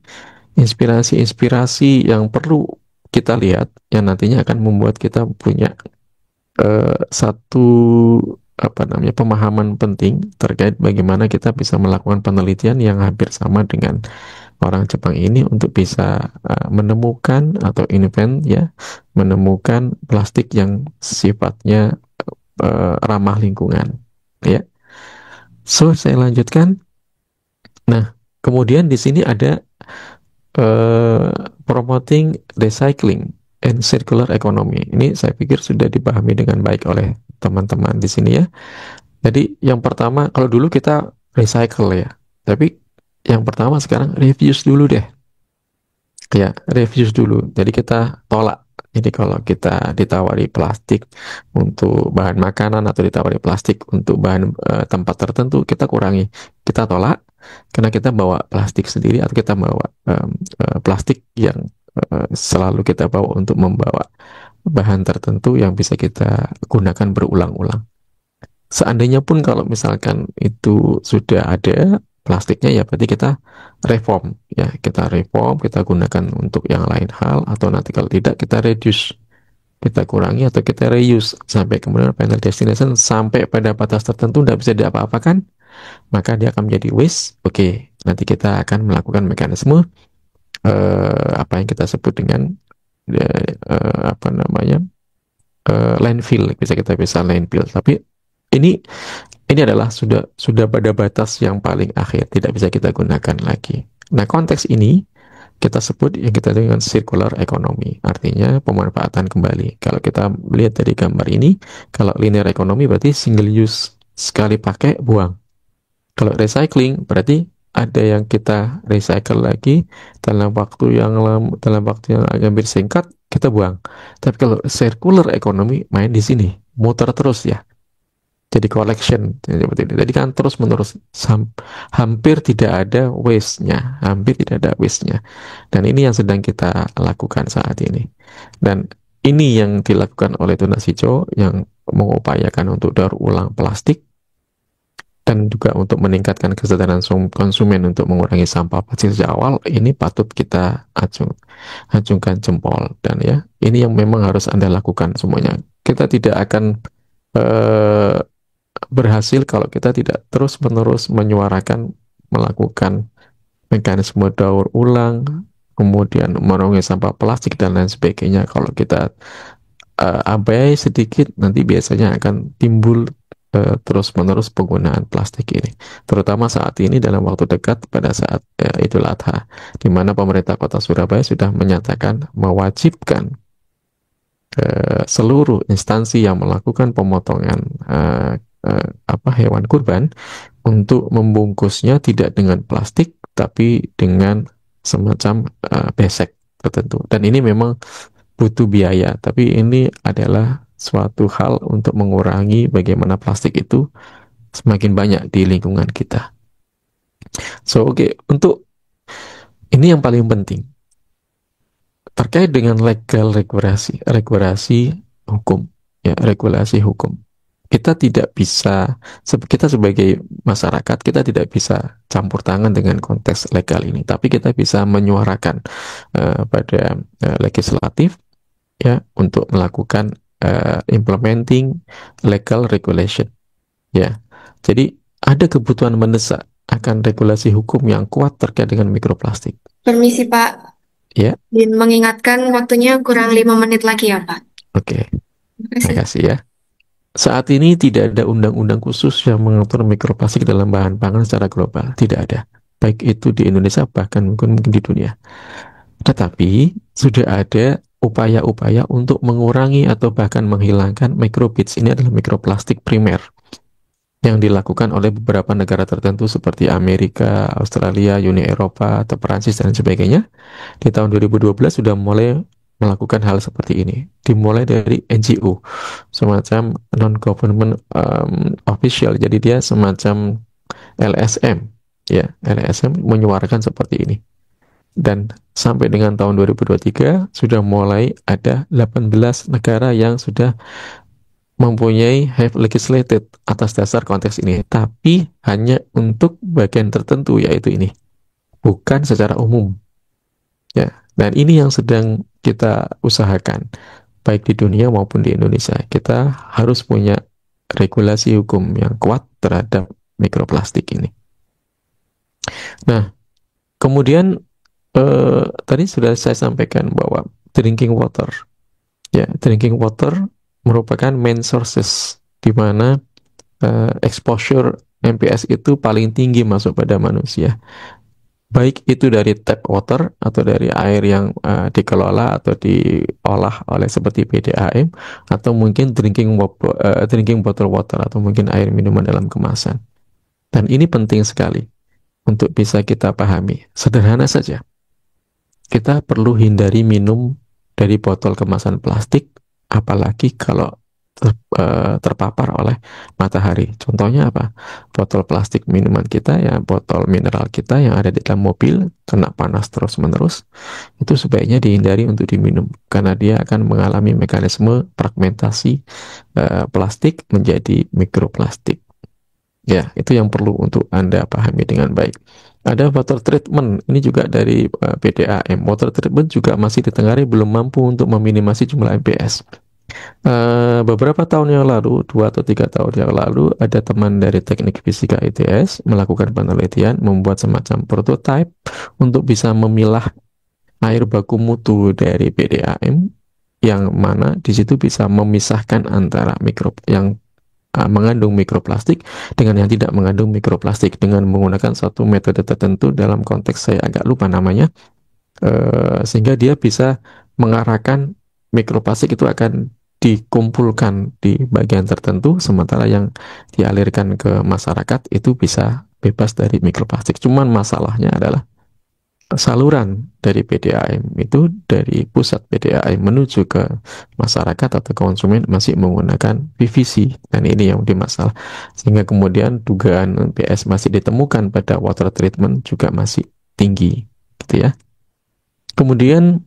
yang perlu kita lihat yang nantinya akan membuat kita punya satu apa namanya pemahaman penting terkait bagaimana kita bisa melakukan penelitian yang hampir sama dengan orang Jepang ini untuk bisa menemukan atau invent ya menemukan plastik yang sifatnya ramah lingkungan ya. So saya lanjutkan. Nah, kemudian di sini ada eh, promoting recycling and circular economy. Ini saya pikir sudah dipahami dengan baik oleh teman-teman di sini ya. Jadi yang pertama kalau dulu kita recycle ya, tapi yang pertama sekarang reuse dulu deh. Ya, reviews dulu. Jadi kita tolak. Jadi kalau kita ditawari plastik untuk bahan makanan atau ditawari plastik untuk bahan tempat tertentu, kita kurangi. Kita tolak karena kita bawa plastik sendiri atau kita bawa plastik yang selalu kita bawa untuk membawa bahan tertentu yang bisa kita gunakan berulang-ulang. Seandainya pun kalau misalkan itu sudah ada plastiknya ya berarti kita reform ya kita gunakan untuk yang lain hal atau nanti kalau tidak kita reduce kita kurangi atau kita reuse sampai kemudian final destination sampai pada batas tertentu tidak bisa diapa-apakan maka dia akan menjadi waste. Oke, nanti kita akan melakukan mekanisme apa yang kita sebut dengan apa namanya landfill bisa landfill tapi ini adalah sudah pada batas yang paling akhir tidak bisa kita gunakan lagi. Nah konteks ini kita sebut yang kita dengan circular economy artinya pemanfaatan kembali. Kalau kita lihat dari gambar ini kalau linear economy berarti single use sekali pakai buang. Kalau recycling berarti ada yang kita recycle lagi dalam waktu yang lama, dalam waktu yang hampir singkat kita buang. Tapi kalau circular economy main di sini, muter terus ya. Jadi collection seperti ini. Jadi kan terus menerus hampir tidak ada waste-nya, hampir tidak ada waste-nya. Dan ini yang sedang kita lakukan saat ini. Dan ini yang dilakukan oleh Tunas Hijau yang mengupayakan untuk daur ulang plastik dan juga untuk meningkatkan kesadaran konsumen untuk mengurangi sampah plastik sejak awal, ini patut kita acungkan jempol. Dan ya, ini yang memang harus Anda lakukan semuanya. Kita tidak akan berhasil kalau kita tidak terus-menerus menyuarakan, melakukan mekanisme daur ulang, kemudian mengurangi sampah plastik dan lain sebagainya. Kalau kita abai sedikit, nanti biasanya akan timbul terus-menerus penggunaan plastik ini. Terutama saat ini dalam waktu dekat pada saat Idul Adha, di mana pemerintah Kota Surabaya sudah menyatakan mewajibkan seluruh instansi yang melakukan pemotongan hewan kurban untuk membungkusnya tidak dengan plastik tapi dengan semacam besek tertentu. Dan ini memang butuh biaya, tapi ini adalah suatu hal untuk mengurangi bagaimana plastik itu semakin banyak di lingkungan kita. So, oke, untuk ini yang paling penting terkait dengan regulasi hukum, ya, regulasi hukum. Kita tidak bisa, kita sebagai masyarakat, kita tidak bisa campur tangan dengan konteks legal ini, tapi kita bisa menyuarakan pada legislatif ya untuk melakukan implementing legal regulation ya. Jadi ada kebutuhan mendesak akan regulasi hukum yang kuat terkait dengan mikroplastik. Permisi Pak, Ya, Din mengingatkan waktunya kurang 5 menit lagi ya Pak. oke. Terima Terima kasih. kasih ya. Saat ini tidak ada undang-undang khusus yang mengatur mikroplastik dalam bahan pangan secara global. Tidak ada. Baik itu di Indonesia bahkan mungkin di dunia. Tetapi sudah ada upaya-upaya untuk mengurangi atau bahkan menghilangkan microbeads. Ini adalah mikroplastik primer yang dilakukan oleh beberapa negara tertentu seperti Amerika, Australia, Uni Eropa, atau Perancis dan sebagainya. Di tahun 2012 sudah mulai melakukan hal seperti ini. Dimulai dari NGO, semacam non-government official. Jadi dia semacam LSM, ya LSM menyuarakan seperti ini. Dan sampai dengan tahun 2023 sudah mulai ada 18 negara yang sudah mempunyai have legislated atas dasar konteks ini, tapi hanya untuk bagian tertentu yaitu ini, bukan secara umum. Ya, dan ini yang sedang kita usahakan, baik di dunia maupun di Indonesia. Kita harus punya regulasi hukum yang kuat terhadap mikroplastik ini. Nah, kemudian tadi sudah saya sampaikan bahwa drinking water, ya, drinking water merupakan main sources di mana exposure MPS itu paling tinggi masuk pada manusia. Baik itu dari tap water atau dari air yang dikelola atau diolah oleh seperti PDAM, atau mungkin drinking bottle water atau mungkin air minuman dalam kemasan. Dan ini penting sekali untuk bisa kita pahami. Sederhana saja. Kita perlu hindari minum dari botol kemasan plastik, apalagi kalau terpapar oleh matahari. Contohnya apa? Botol plastik minuman kita, ya botol mineral kita yang ada di dalam mobil kena panas terus-menerus, itu sebaiknya dihindari untuk diminum karena dia akan mengalami mekanisme fragmentasi plastik menjadi mikroplastik. Ya, itu yang perlu untuk Anda pahami dengan baik. Ada water treatment, ini juga dari PDAM. Water treatment juga masih ditengari belum mampu untuk meminimasi jumlah MPS. Beberapa tahun yang lalu, 2 atau 3 tahun yang lalu, ada teman dari Teknik Fisika ITS melakukan penelitian, membuat semacam prototipe untuk bisa memilah air baku mutu dari PDAM, yang mana di situ bisa memisahkan antara mikrob yang mengandung mikroplastik dengan yang tidak mengandung mikroplastik dengan menggunakan satu metode tertentu, dalam konteks saya agak lupa namanya, sehingga dia bisa mengarahkan mikroplastik itu akan dikumpulkan di bagian tertentu, sementara yang dialirkan ke masyarakat itu bisa bebas dari mikroplastik. Cuman masalahnya adalah saluran dari PDAM itu, dari pusat PDAM menuju ke masyarakat atau konsumen masih menggunakan PVC, dan ini yang dimasalah, sehingga kemudian dugaan PS masih ditemukan pada water treatment juga masih tinggi, gitu ya. Kemudian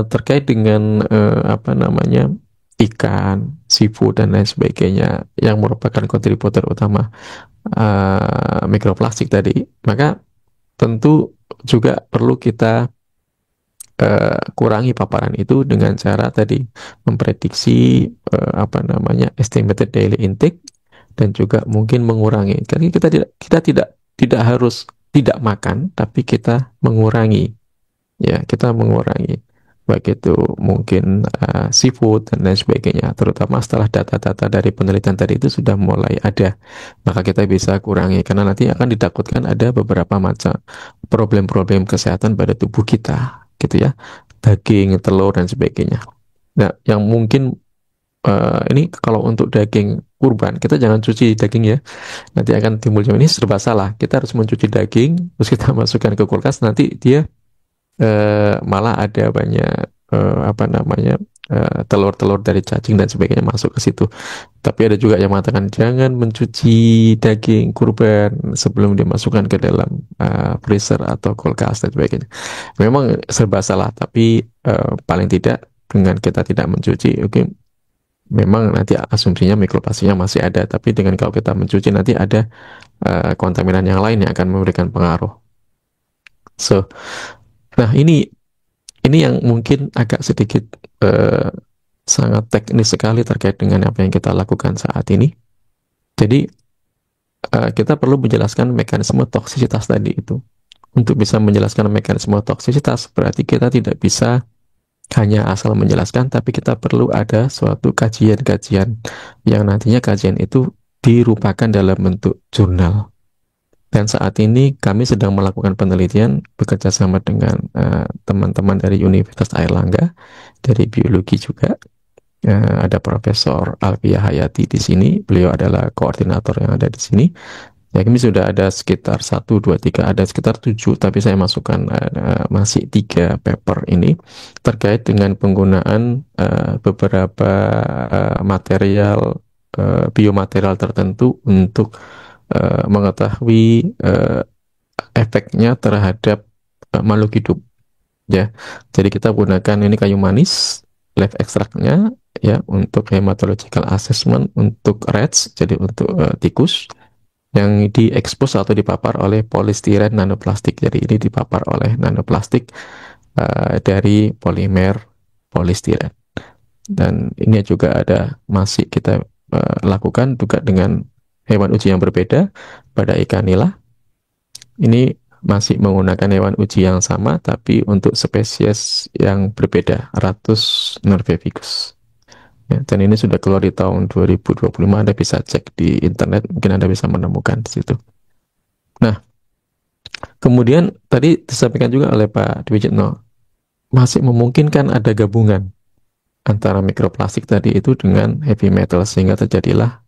terkait dengan apa namanya, ikan, seafood dan lain sebagainya yang merupakan kontributor utama mikroplastik tadi, maka tentu juga perlu kita kurangi paparan itu dengan cara tadi memprediksi apa namanya, estimated daily intake, dan juga mungkin mengurangi. Karena kita tidak harus tidak makan, tapi kita mengurangi, ya, kita mengurangi baik itu mungkin seafood dan lain sebagainya, terutama setelah data-data dari penelitian tadi itu sudah mulai ada, maka kita bisa kurangi karena nanti akan ditakutkan ada beberapa macam problem-problem kesehatan pada tubuh kita, gitu ya, daging, telur dan sebagainya. Nah, yang mungkin ini kalau untuk daging kurban, kita jangan cuci daging ya, nanti akan timbul ini serba salah. Kita harus mencuci daging terus kita masukkan ke kulkas, nanti dia malah ada banyak apa namanya, telur-telur dari cacing dan sebagainya masuk ke situ. Tapi ada juga yang mengatakan jangan mencuci daging kurban sebelum dimasukkan ke dalam freezer atau kulkas dan sebagainya. Memang serba salah, tapi paling tidak dengan kita tidak mencuci, oke, memang nanti asumsinya mikroplastiknya masih ada, tapi dengan kalau kita mencuci nanti ada kontaminan yang lain yang akan memberikan pengaruh. So, nah ini yang mungkin agak sedikit sangat teknis sekali terkait dengan apa yang kita lakukan saat ini. Jadi kita perlu menjelaskan mekanisme toksisitas tadi itu. Untuk bisa menjelaskan mekanisme toksisitas, berarti kita tidak bisa hanya asal menjelaskan, tapi kita perlu ada suatu kajian-kajian yang nantinya kajian itu dirupakan dalam bentuk jurnal. Dan saat ini kami sedang melakukan penelitian bekerja sama dengan teman-teman dari Universitas Airlangga, dari biologi juga. Ada Profesor Alfia Hayati di sini, beliau adalah koordinator yang ada di sini. Ya, kami sudah ada sekitar 1, 2, 3, ada sekitar 7, tapi saya masukkan masih 3 paper ini terkait dengan penggunaan beberapa material biomaterial tertentu untuk mengetahui efeknya terhadap makhluk hidup. Ya, jadi kita gunakan ini kayu manis, live extractnya ya untuk hematological assessment untuk rats, jadi untuk tikus yang diekspos atau dipapar oleh polistiren nanoplastik. Jadi ini dipapar oleh nanoplastik dari polimer polistiren. Dan ini juga ada masih kita lakukan juga dengan hewan uji yang berbeda pada ikan nila. Ini masih menggunakan hewan uji yang sama tapi untuk spesies yang berbeda, Ratus norvegicus. Ya, dan ini sudah keluar di tahun 2025. Anda bisa cek di internet, mungkin Anda bisa menemukan di situ. Nah, kemudian tadi disampaikan juga oleh Pak Dwi Jitno, masih memungkinkan ada gabungan antara mikroplastik tadi itu dengan heavy metal sehingga terjadilah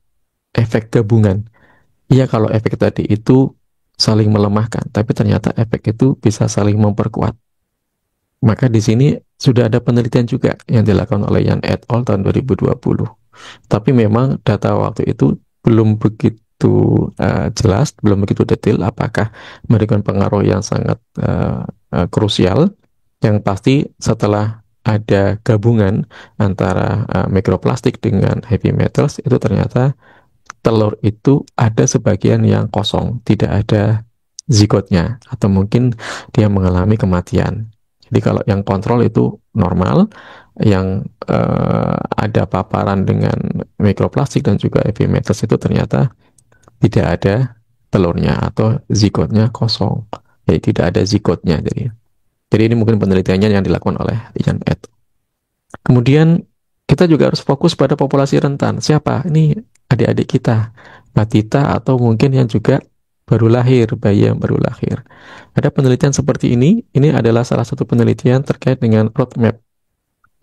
efek gabungan. Iya, kalau efek tadi itu saling melemahkan, tapi ternyata efek itu bisa saling memperkuat. Maka di sini sudah ada penelitian juga yang dilakukan oleh Yan et al. Tahun 2020. Tapi memang data waktu itu belum begitu jelas, belum begitu detail apakah memberikan pengaruh yang sangat krusial. Yang pasti setelah ada gabungan antara mikroplastik dengan heavy metals, itu ternyata telur itu ada sebagian yang kosong, tidak ada zigotnya, atau mungkin dia mengalami kematian. Jadi kalau yang kontrol itu normal, yang ada paparan dengan mikroplastik dan juga heavy metals itu ternyata tidak ada telurnya atau zigotnya kosong. Jadi tidak ada zigotnya. Jadi ini mungkin penelitiannya yang dilakukan oleh Ian et. Kemudian kita juga harus fokus pada populasi rentan. Siapa? Ini adik-adik kita, batita atau mungkin yang juga baru lahir, bayi yang baru lahir. Ada penelitian seperti ini adalah salah satu penelitian terkait dengan roadmap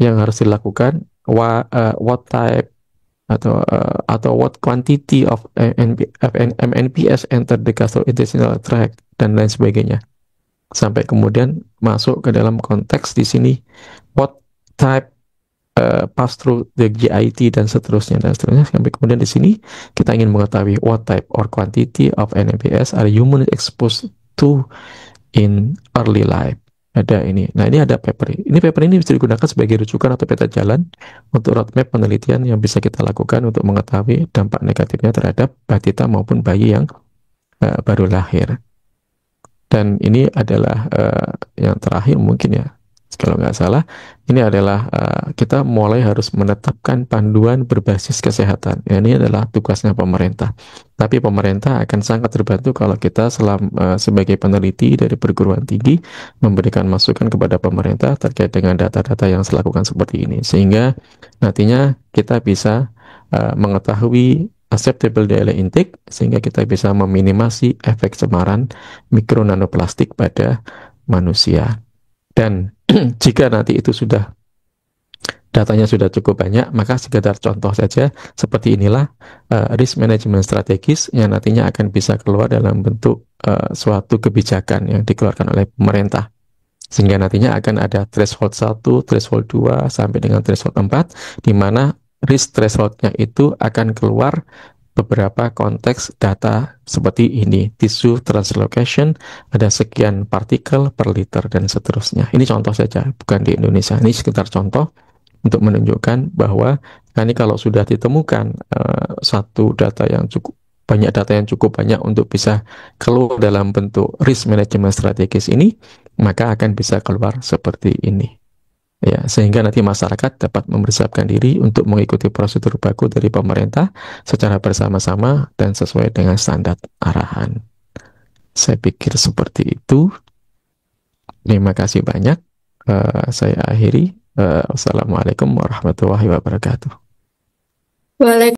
yang harus dilakukan, what type atau what quantity of MNPS enter the gastrointestinal tract dan lain sebagainya. Sampai kemudian masuk ke dalam konteks di sini what type pass through the GIT dan seterusnya. Sampai kemudian di sini kita ingin mengetahui what type or quantity of NMPS are humans exposed to in early life. Ada ini. Nah, ini ada paper. Paper ini bisa digunakan sebagai rujukan atau peta jalan untuk roadmap penelitian yang bisa kita lakukan untuk mengetahui dampak negatifnya terhadap batita maupun bayi yang baru lahir. Dan ini adalah yang terakhir mungkin ya, kalau nggak salah, ini adalah kita mulai harus menetapkan panduan berbasis kesehatan. Ya, ini adalah tugasnya pemerintah. Tapi pemerintah akan sangat terbantu kalau kita sebagai peneliti dari perguruan tinggi memberikan masukan kepada pemerintah terkait dengan data-data yang dilakukan seperti ini. Sehingga nantinya kita bisa mengetahui acceptable daily intake, sehingga kita bisa meminimasi efek cemaran mikronanoplastik pada manusia. Dan jika nanti itu sudah datanya sudah cukup banyak, maka sekedar contoh saja seperti inilah risk management strategis yang nantinya akan bisa keluar dalam bentuk suatu kebijakan yang dikeluarkan oleh pemerintah. Sehingga nantinya akan ada threshold 1, threshold 2, sampai dengan threshold 4, di mana risk thresholdnya itu akan keluar beberapa konteks data seperti ini. Tissue translocation, ada sekian partikel per liter dan seterusnya. Ini contoh saja, bukan di Indonesia. Ini sekitar contoh untuk menunjukkan bahwa ini kalau sudah ditemukan satu data yang cukup banyak, data yang cukup banyak untuk bisa keluar dalam bentuk risk management strategis ini, maka akan bisa keluar seperti ini. Ya, sehingga nanti masyarakat dapat mempersiapkan diri untuk mengikuti prosedur baku dari pemerintah secara bersama-sama dan sesuai dengan standar arahan. Saya pikir seperti itu. Terima kasih banyak. Saya akhiri. Wassalamualaikum warahmatullahi wabarakatuh. Waalaikumsalam.